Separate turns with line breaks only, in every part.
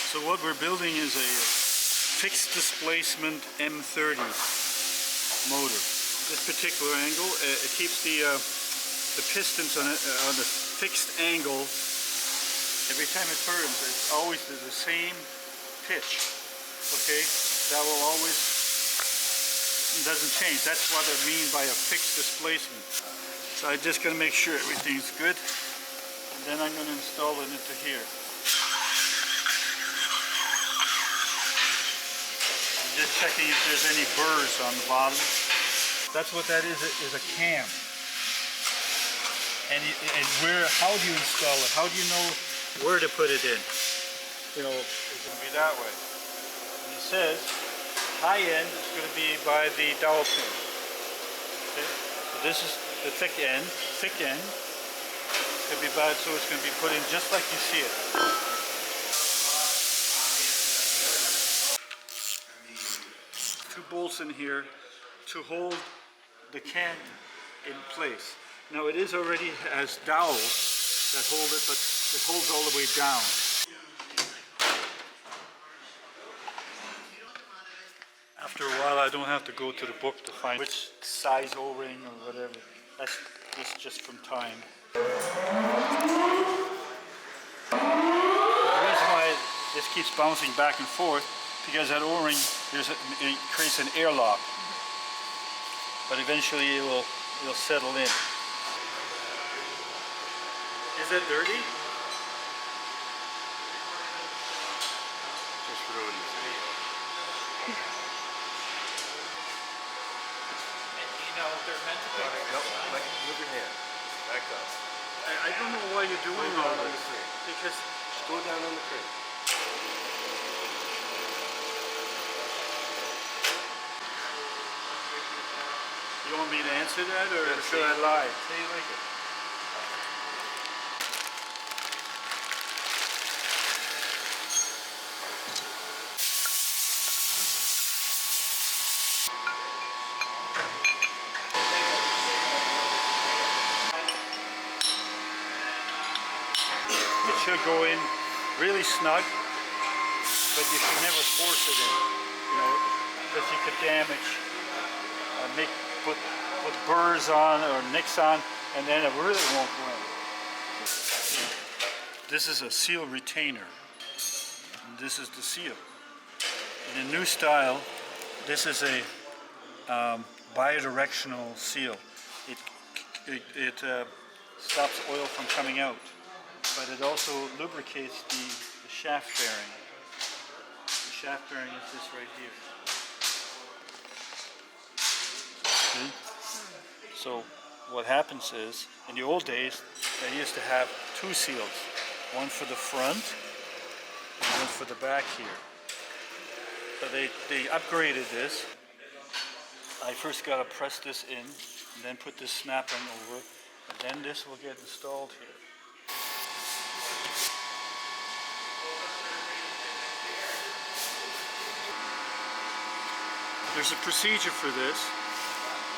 So what we're building is a fixed displacement M30 motor. This particular angle, it keeps the pistons on a fixed angle. Every time it turns, it's always the same pitch. Okay, that will always, doesn't change. That's what I mean by a fixed displacement. So I'm just going to make sure everything's good, and then I'm going to install it into here. I'm just checking if there's any burrs on the bottom. That's what that is a cam. And how do you install it? How do you know where to put it in? You know, it's going to be that way. And it says high end is going to be by the dowel pin. Okay? So this is the thick end. Thick end could be bad, so it's going to be put in just like you see it. Two bolts in here to hold the can in place. Now it is already has dowels that hold it, but it holds all the way down. After a while, I don't have to go to the book to find which size O-ring or whatever. That's just from time. The reason why this keeps bouncing back and forth, because that O-ring, it creates an airlock. But eventually it'll settle in. Is that dirty?
Just ruined it.
You know, they're meant to pick up.
Nope, like, move your hand. Back up.
I don't know why you're doing all this. Because
just go down on the crate.
you want me to answer that, or should I lie?
Say you like it.
It should go in really snug, but you can never force it in, you know, because you could damage, put burrs on or nicks on, and then it really won't go in. This is a seal retainer, and this is the seal. In the new style, this is a bi-directional seal. It stops oil from coming out, but it also lubricates the shaft bearing. The shaft bearing is this right here. See? So what happens is, in the old days, they used to have two seals, one for the front and one for the back here. But they upgraded this. I first got to press this in, and then put this snap ring over, and then this will get installed here. There's a procedure for this,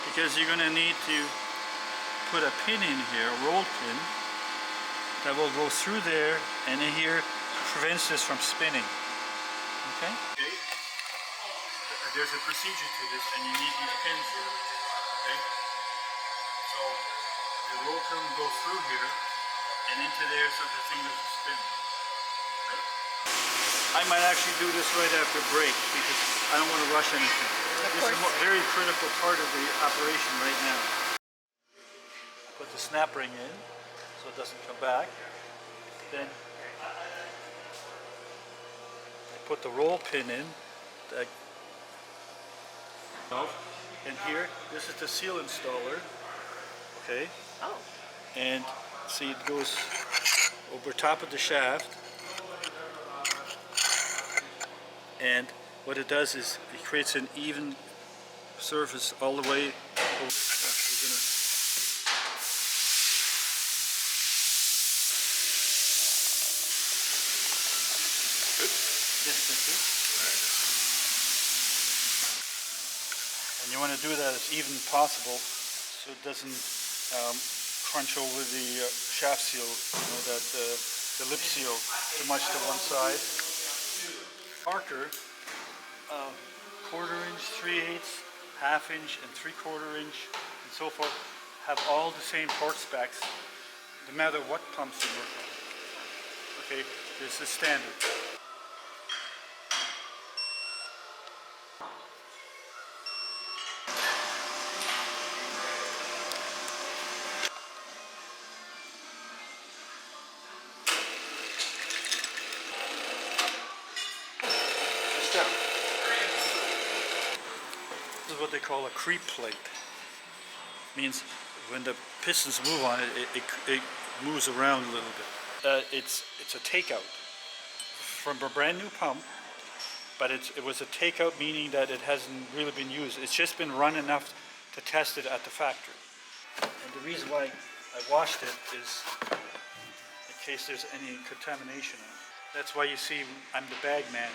because you're going to need to put a pin in here, a roll pin, that will go through there, and in here prevents this from spinning. Okay? There's a procedure to this, and you need these pins here. Okay? So the roll pin will go through here and into there, so the thing doesn't spin. Okay? I might actually do this right after break, because I don't want to rush anything. This is a very critical part of the operation right now. Put the snap ring in so it doesn't come back. Then I put the roll pin in. And here, this is the seal installer. Okay?
Oh.
And see, it goes over top of the shaft. And what it does is it creates an even surface all the way over. Yes, thank you. And you want to do that as even as possible, so it doesn't crunch over the shaft seal, you know, that the lip seal too much to one side. Parker 1/4 inch, 3/8, 1/2 inch, and 3/4 inch, and so forth have all the same torque specs, no matter what pumps you work on. Okay, this is standard. This is what they call a creep plate. Means when the pistons move on it, it moves around a little bit. It's a takeout from a brand new pump, but it was a takeout, meaning that it hasn't really been used. It's just been run enough to test it at the factory. And the reason why I washed it is in case there's any contamination on it. That's why you see I'm the bag man.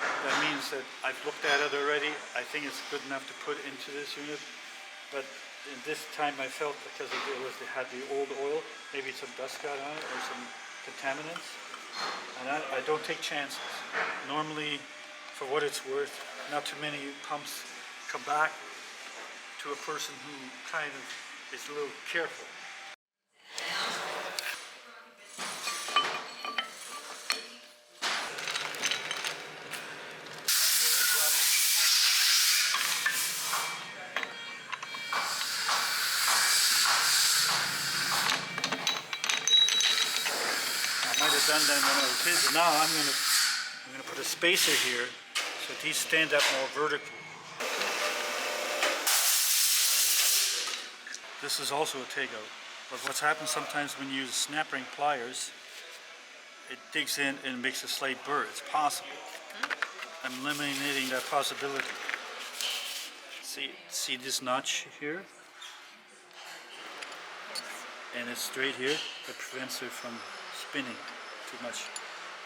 That means that I've looked at it already. I think it's good enough to put into this unit, but in this time I felt because it had the old oil, maybe some dust got on it or some contaminants, and I don't take chances. Normally, for what it's worth, not too many pumps come back to a person who kind of is a little careful. Done then when I was his. Now I'm gonna put a spacer here so these stand up more vertically. This is also a takeout, but what's happened sometimes when you use snap ring pliers, it digs in and makes a slight burr. It's possible. I'm eliminating that possibility. See this notch here, and it's straight here. That prevents it from spinning too much.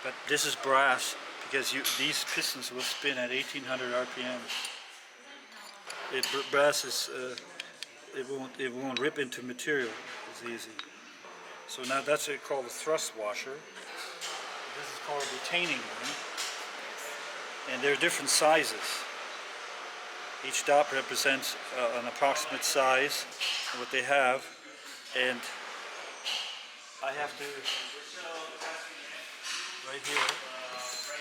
But this is brass because these pistons will spin at 1800 RPM. Brass is it won't rip into material as easy. So now that's called a thrust washer. This is called a retaining ring, and there are different sizes. Each dot represents an approximate size of what they have, and I have to. Right here,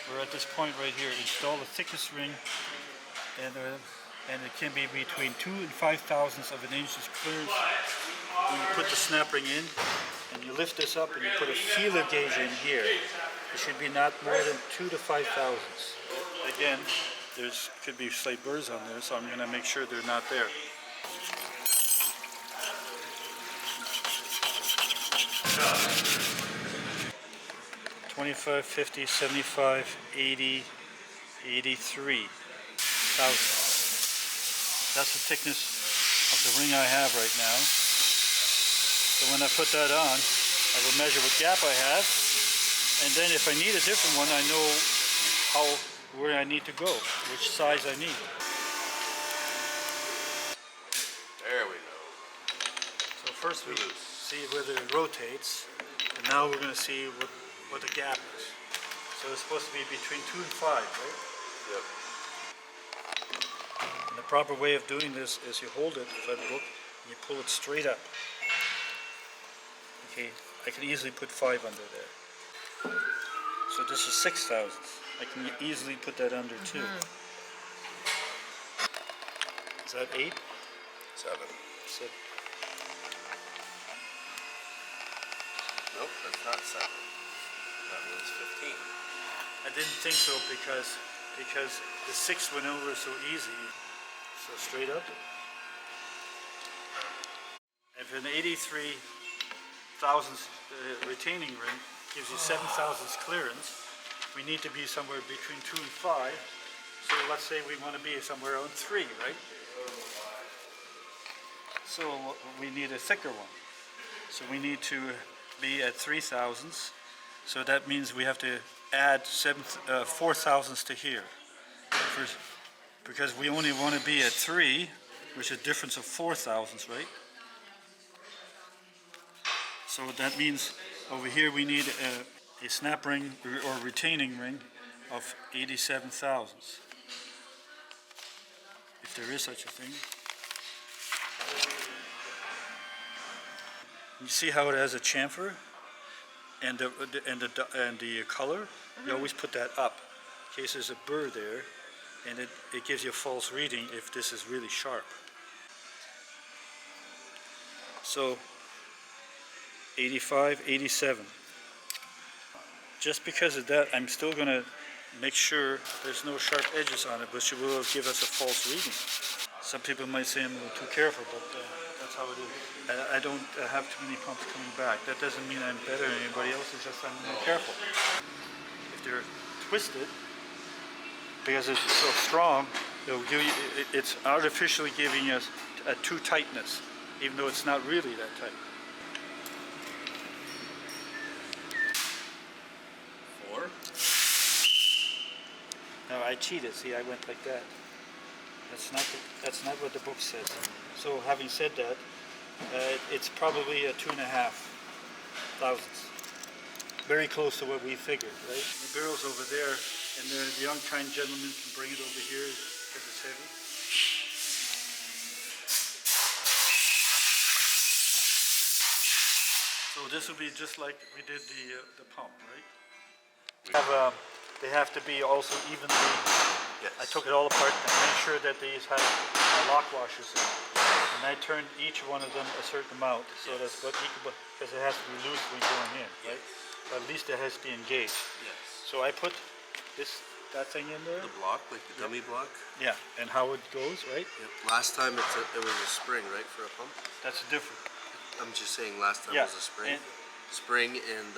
we're at this point right here, install the thickest ring, and it can be between 2 and 5/1000ths of an inch's clearance. When you put the snap ring in, and you lift this up and you put a feeler gauge in here, it should be not more than 2 to 5/1000ths. Again, could be slight burrs on there, so I'm going to make sure they're not there. $25, $50, $75, $80, $83,000. That's the thickness of the ring I have right now. So when I put that on, I will measure what gap I have, and then if I need a different one, I know where I need to go, which size I need.
There we go.
So first we see whether it rotates, and now we're going to see what the gap is. So it's supposed to be between 2 and 5, right?
Yep.
And the proper way of doing this is you hold it by the book and you pull it straight up. Okay, I can easily put 5 under there. So this is 6/1000ths. I can easily put that under too. Is that 8?
7.
7.
Nope, that's not 7. That was 15.
I didn't think so because the 6 went over so easy. So straight up. If an 83/1000ths retaining ring gives you 7/1000ths clearance, we need to be somewhere between 2 and 5. So let's say we want to be somewhere around 3, right? So we need a thicker one. So we need to be at 3/1000ths. So that means we have to add 4/1000ths to here. Because we only want to be at 3, which is a difference of 4/1000ths, right? So that means over here we need a snap ring or retaining ring, of 87 thousandths, if there is such a thing. You see how it has a chamfer and the color? You always put that up in case there's a burr there, and it gives you a false reading if this is really sharp. So 85, 87. Just because of that, I'm still going to make sure there's no sharp edges on it, which will give us a false reading. Some people might say I'm a little too careful, but that's how it is. I don't have too many pumps coming back. That doesn't mean I'm better than anybody else, it's just I'm more careful. If they're twisted, because it's so strong, it'll give you, it's artificially giving us a too tightness, even though it's not really that tight.
4.
No, I cheated. See, I went like that. That's not what the book says. So, having said that, it's probably a 2.5 thousandths. Very close to what we figured, right? The barrel's over there, and the young kind gentleman can bring it over here because it's heavy. So this will be just like we did the pump, right? They have to be also evenly.
Yes.
I took it all apart and made sure that these had lock washers in. And I turned each one of them a certain amount, so that's what equal, because it has to be loose when going in, right? But at least it has to be engaged.
Yes.
So I put that thing in there.
The block, like the dummy block?
Yeah, and how it goes, right?
Yep. Last time it was a spring, right, for a pump?
That's different.
I'm just saying last time it was a spring. Spring and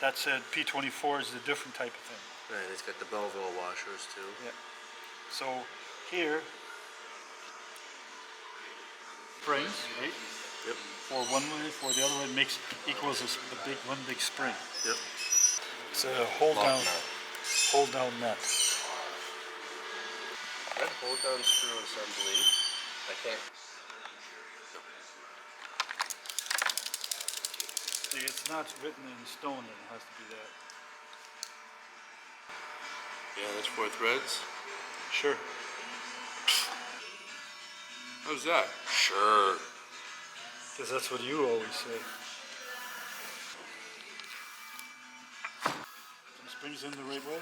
that's a P24 is a different type of thing.
right, it's got the Belleville washers too.
Yeah. So here, springs, right?
Yep.
For one way, for the other way, equals one big spring.
Yep.
It's a hold down nut.
That hold down screw assembly, I can't.
See, it's not written in stone that it has to be that.
Yeah, that's 4 threads.
Sure.
How's that? Sure.
Because that's what you always say. The springs in the right way.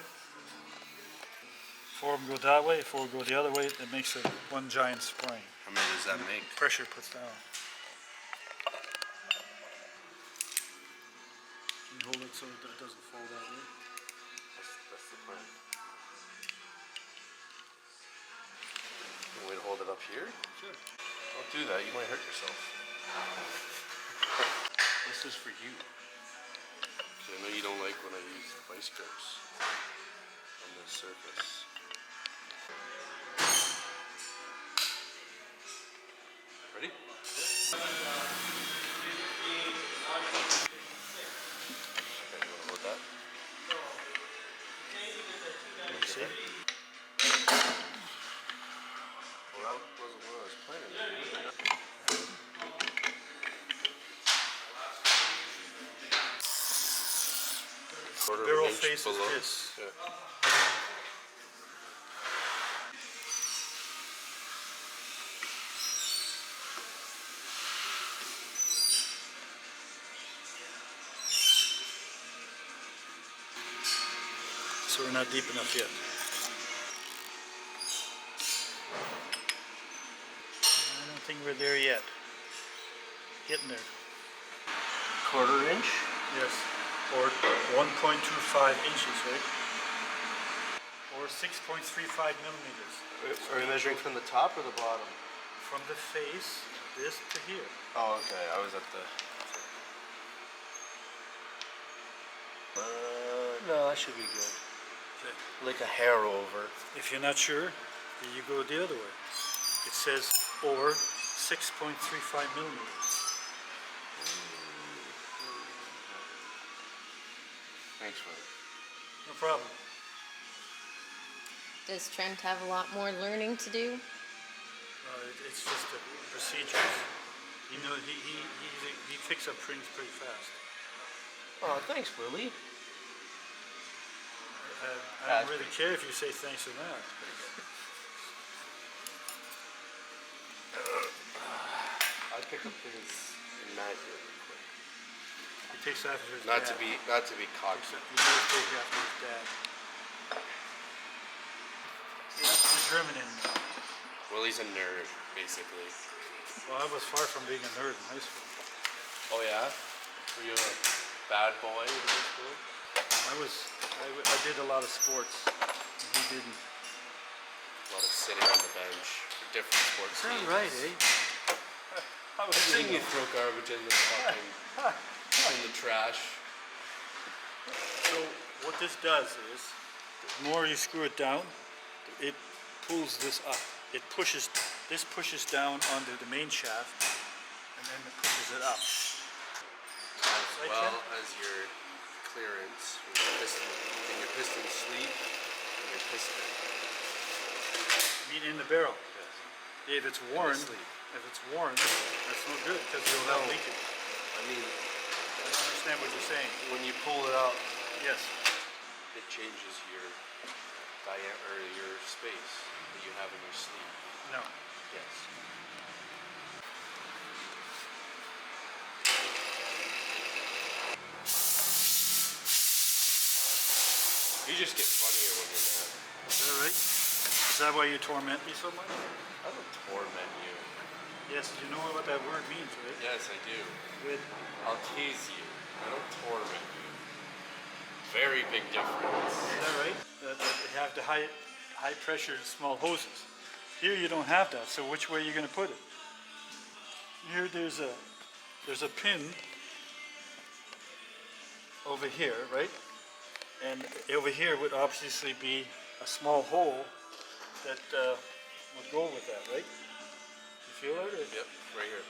4 of them go that way, 4 go the other way. It makes it one giant spring.
How many does that make?
Pressure puts down. Can you hold it so that it doesn't fall that way?
That's the plan. You want me to hold it up here?
Sure.
Don't do that, you might hurt yourself. This is for you. I know you don't like when I use vice grips on this surface. Ready? Okay, you want to hold that?
See?
Well, that wasn't what I was planning to do.
The barrel face is this.
Yeah.
So we're not deep enough yet. I don't think we're there yet. Getting there.
1/4 inch?
Yes. Or 1.25 inches, right? Or 6.35 millimeters.
Are you measuring from the top or the bottom?
From the face, this to here.
Oh, okay. I was at the... no, that should be good.
Okay.
Like a hair over.
If you're not sure, then you go the other way. It says or 6.35 millimeters.
Thanks, Lloyd.
No problem.
Does Trent have a lot more learning to do?
It's just the procedures. You know, he picks up things pretty fast.
Oh, thanks, Willi.
I don't really care if you say thanks or not.
I'll pick up his knife here real quick.
He takes after his
Not
dad.
to be cocky.
He does take after his dad. See, that's the German in me.
Willi's a nerd, basically.
Well, I was far from being a nerd in high school.
Oh yeah? Were you a bad boy in high school?
I did a lot of sports. And he didn't.
A lot of sitting on the bench for different sports
Is that
teams.
right, eh?
I've seen you throw garbage in the fucking in the trash.
So what this does is, the more you screw it down, it pulls this up. This pushes down onto the main shaft, and then it pushes it up.
As well as your clearance from your piston, in your piston sleeve and your piston.
I mean, in the barrel. If it's worn, that's no good because you'll have leakage.
I mean,
I don't understand what you're saying.
when you pull it out,
Yes.
it changes your diameter or your space that you have in your sleeve.
No.
Yes. You just get funnier when you're mad.
Is that right? Is that why you torment me so much?
I don't torment you.
Yes, you know what that word means, right?
Yes, I do.
Good.
I'll tease you. I don't torment you. Very big difference.
Is that right? That you have the high pressure small hoses. Here you don't have that, so which way are you going to put it? Here there's a pin over here, right? And over here would obviously be a small hole that would go with that, right? You feel it? Or
Yep, right here.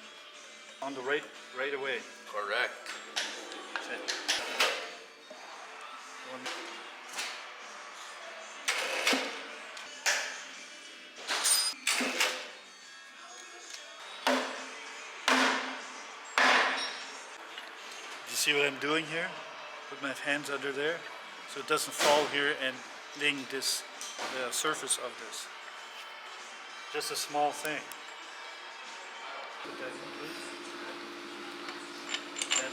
on the right away.
Correct.
You see what I'm doing here? Put my hands under there so it doesn't fall here and ding this the surface of this. Just a small thing. Put that in, please. And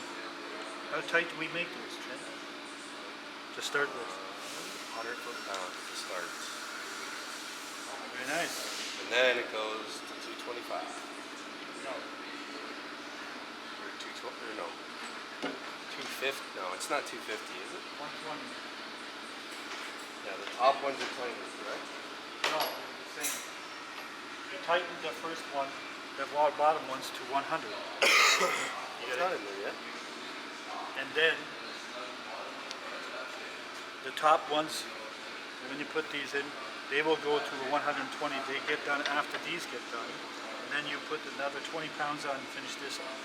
how tight do we make this, Trent? To start with.
100 foot-pounds to start.
Very nice.
And then it goes to 225.
No.
Or 220, or no. 250, no, it's not 250, is it?
120.
Yeah, the top ones are tiny, correct?
No, same. You tighten the first one, the bottom one's to 100.
It's not in there yet.
And then the top ones, when you put these in, they will go to 120. They get done after these get done. And then you put another 20 pounds on and finish this off.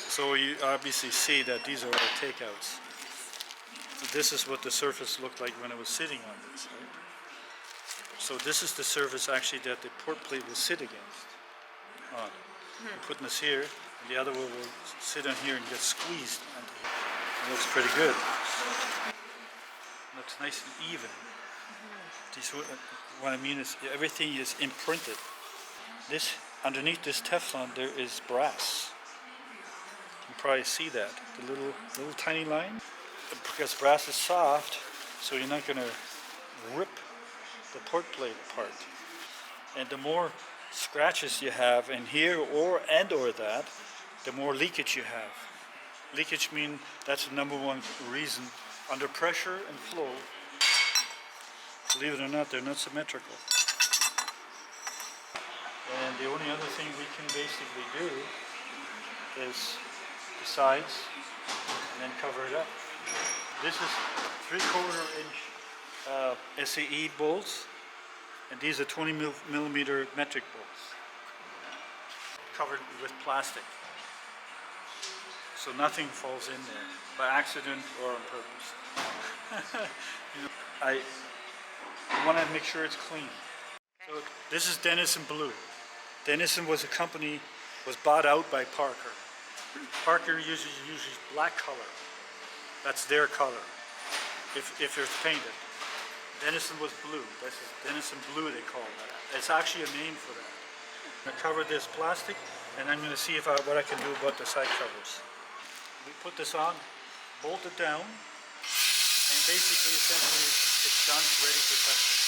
So you obviously see that these are all takeouts. So this is what the surface looked like when it was sitting on this, right? So this is the surface actually that the port plate will sit against. On. We're putting this here, and the other one will sit on here and get squeezed onto here. It looks pretty good. Looks nice and even. What I mean is everything is imprinted. This underneath this Teflon there is brass. You can probably see that, the little tiny line. Because brass is soft, so you're not going to rip the port plate apart. And the more scratches you have in here or that, the more leakage you have. Leakage means that's the number one reason. Under pressure and flow, believe it or not, they're not symmetrical. And the only other thing we can basically do is the sides and then cover it up. This is 3/4 inch SAE bolts, and these are 20 millimeter metric bolts covered with plastic. So nothing falls in there by accident or on purpose. I want to make sure it's clean. So This is Denison Blue. Denison was a company, was bought out by Parker. Parker uses black color. That's their color, if it's painted. Denison was blue. This is Denison Blue, they call that. It's actually a name for that. I'm gonna cover this plastic, and I'm gonna see what I can do about the side covers. We put this on, bolt it down, and basically, essentially, it's done, ready for testing.